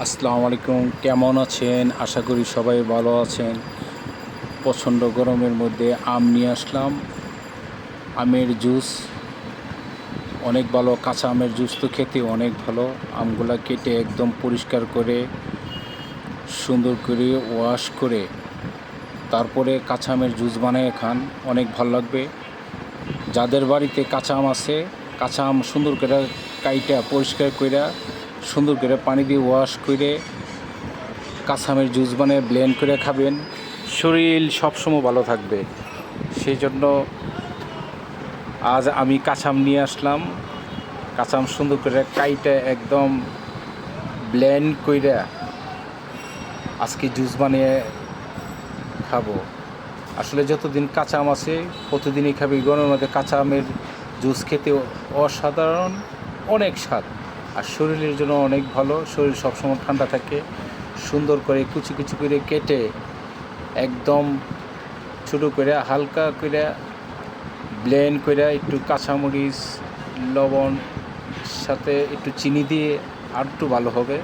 আসসালামু আলাইকুম, কেমন আছেন? আশা করি সবাই ভালো আছেন। প্রচণ্ড গরমের মধ্যে আম নিয়ে আসলাম। আমের জুস অনেক ভালো, কাঁচা আমের জুস তো খেতে অনেক ভালো। আমগুলা কেটে একদম পরিষ্কার করে সুন্দর করে ওয়াশ করে তারপরে কাঁচা আমের জুস বানিয়ে খান, অনেক ভালো লাগবে। যাদের বাড়িতে কাঁচা আম আছে, কাঁচা আম সুন্দর করে কাইটা পরিষ্কার করে সুন্দর করে পানি দিয়ে ওয়াশ করে কাঁচা আমের জুস বানিয়ে ব্লেন্ড করে খাবেন, শরীর সবসময় ভালো থাকবে। সেই জন্য আজ আমি কাঁচা আম নিয়ে আসলাম। কাঁচা আম সুন্দর করে কাইটা একদম ব্লেন্ড করে আজকে জুস বানিয়ে খাবো। আসলে যতদিন কাঁচা আম আছে প্রতিদিনই খাবি। গরমের মধ্যে কাঁচা আমের জুস খেতে অসাধারণ, অনেক স্বাদ, আর শরীরের জন্য অনেক ভালো। শরীর সবসময় ঠান্ডা থাকে। সুন্দর করে কুচি কুচি করে কেটে একদম ছোটো করে হালকা করে ব্লেন্ড করে একটু কাঁচামরিচ, লবণ সাথে একটু চিনি দিয়ে আর একটু ভালো হবে।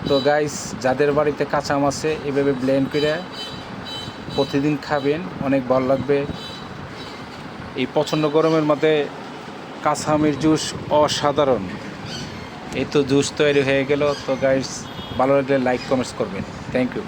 তো গাইস, যাদের বাড়িতে কাঁচা আম আছে এভাবে ব্লেন্ড করে প্রতিদিন খাবেন, অনেক ভালো লাগবে। এই প্রচণ্ড গরমের মধ্যে কাঁচা আমের জুস অসাধারণ। এই তো জুস তৈরি হয়ে গেল। তো গাইস, ভালো লাগলে লাইক কমেন্টস করবেন। Thank you.